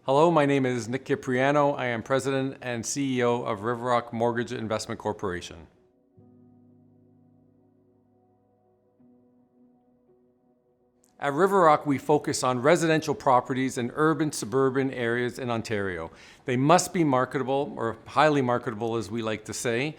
Hello, my name is Nick Kyprianou. I am President and CEO of RiverRock Mortgage Investment Corporation. At RiverRock, we focus on residential properties in urban, suburban areas in Ontario. They must be marketable, or highly marketable as we like to say.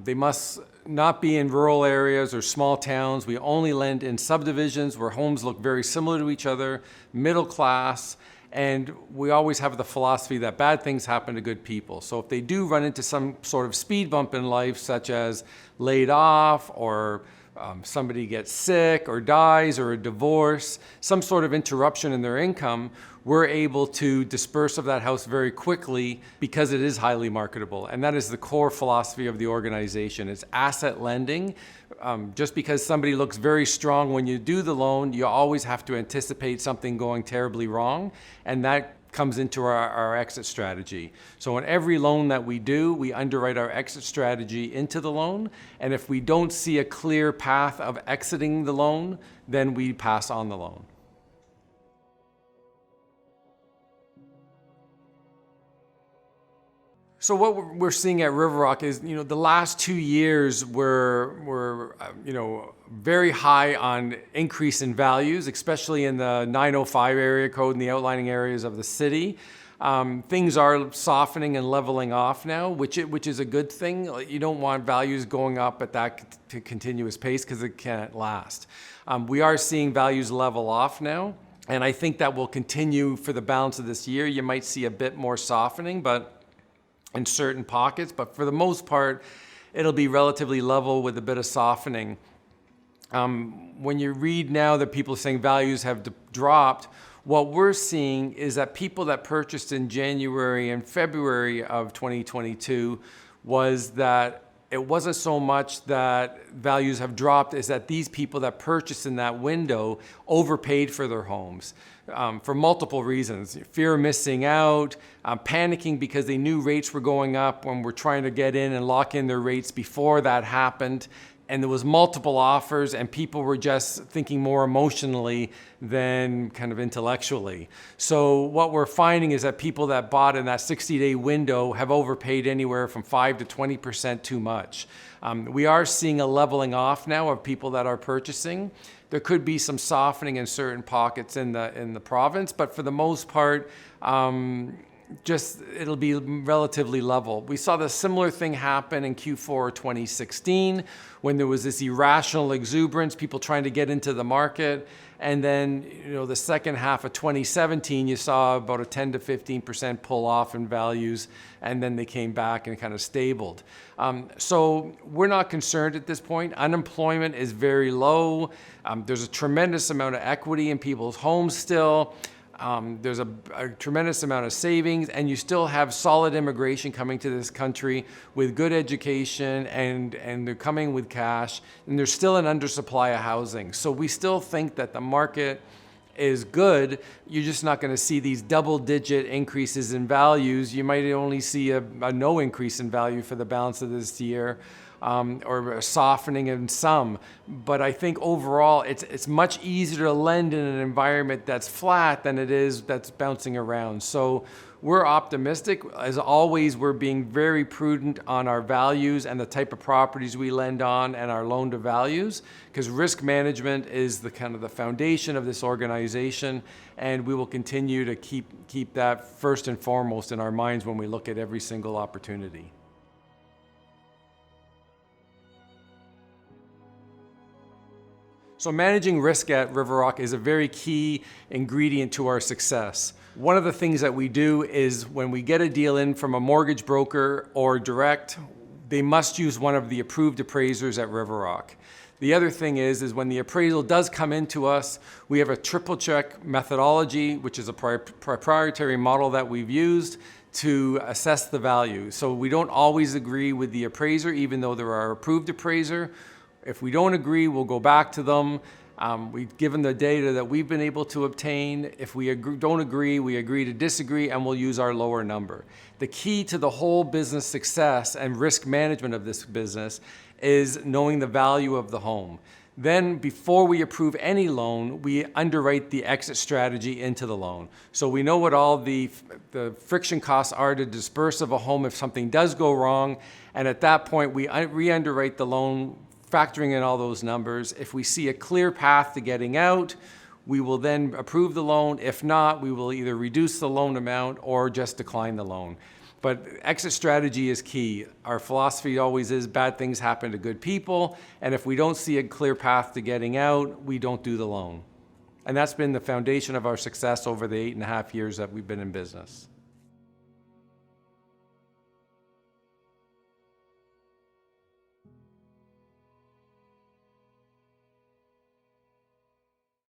They must not be in rural areas or small towns. We only lend in subdivisions where homes look very similar to each other, middle class, and we always have the philosophy that bad things happen to good people. So if they do run into some sort of speed bump in life, such as laid off or somebody gets sick or dies or a divorce, some sort of interruption in their income, we're able to disperse of that house very quickly because it is highly marketable. And that is the core philosophy of the organization. It's asset lending. Just because somebody looks very strong when you do the loan, you always have to anticipate something going terribly wrong. And that comes into our exit strategy. So in every loan that we do, we underwrite our exit strategy into the loan. And if we don't see a clear path of exiting the loan, then we pass on the loan. So what we're seeing at RiverRock is, the last 2 years were very high on increase in values, especially in the 905 area code and the outlining areas of the city. Things are softening and leveling off now, which is a good thing. You don't want values going up at that continuous pace because it can't last. We are seeing values level off now, and I think that will continue for the balance of this year. You might see a bit more softening, but in certain pockets, but for the most part, it'll be relatively level with a bit of softening. When you read now that people are saying values have dropped, what we're seeing is that people that purchased in January and February of 2022 was that it wasn't so much that values have dropped, is that these people that purchased in that window overpaid for their homes for multiple reasons. Fear of missing out, panicking because they knew rates were going up when we're trying to get in and lock in their rates before that happened. And there was multiple offers and people were just thinking more emotionally than kind of intellectually. So what we're finding is that people that bought in that 60-day window have overpaid anywhere from 5 to 20% too much. We are seeing a leveling off now of people that are purchasing. There could be some softening in certain pockets in the province, but for the most part, it'll be relatively level. We saw the similar thing happen in Q4 2016 when there was this irrational exuberance, people trying to get into the market. And then, the second half of 2017, you saw about a 10 to 15% pull off in values, and then they came back and kind of stabled. So we're not concerned at this point. Unemployment is very low. There's a tremendous amount of equity in people's homes still. There's a tremendous amount of savings, and you still have solid immigration coming to this country with good education, and they're coming with cash, and there's still an undersupply of housing. So we still think that the market is good. You're just not going to see these double-digit increases in values. You might only see a no increase in value for the balance of this year. Or a softening in some. But I think overall, it's much easier to lend in an environment that's flat than it is that's bouncing around. So we're optimistic. As always, we're being very prudent on our values and the type of properties we lend on and our loan to values, because risk management is the kind of the foundation of this organization, and we will continue to keep that first and foremost in our minds when we look at every single opportunity. So managing risk at RiverRock is a very key ingredient to our success. One of the things that we do is when we get a deal in from a mortgage broker or direct, they must use one of the approved appraisers at RiverRock. The other thing is when the appraisal does come into us, we have a triple check methodology, which is a proprietary model that we've used to assess the value. So we don't always agree with the appraiser, even though they're our approved appraiser. If we don't agree, we'll go back to them. We've given the data that we've been able to obtain. If we don't agree, we agree to disagree, and we'll use our lower number. The key to the whole business success and risk management of this business is knowing the value of the home. Then before we approve any loan, we underwrite the exit strategy into the loan. So we know what all the friction costs are to disperse of a home if something does go wrong. And at that point, we re-underwrite the loan, factoring in all those numbers. If we see a clear path to getting out, we will then approve the loan. If not, we will either reduce the loan amount or just decline the loan. But exit strategy is key. Our philosophy always is bad things happen to good people, and if we don't see a clear path to getting out, we don't do the loan. And that's been the foundation of our success over the 8.5 years that we've been in business.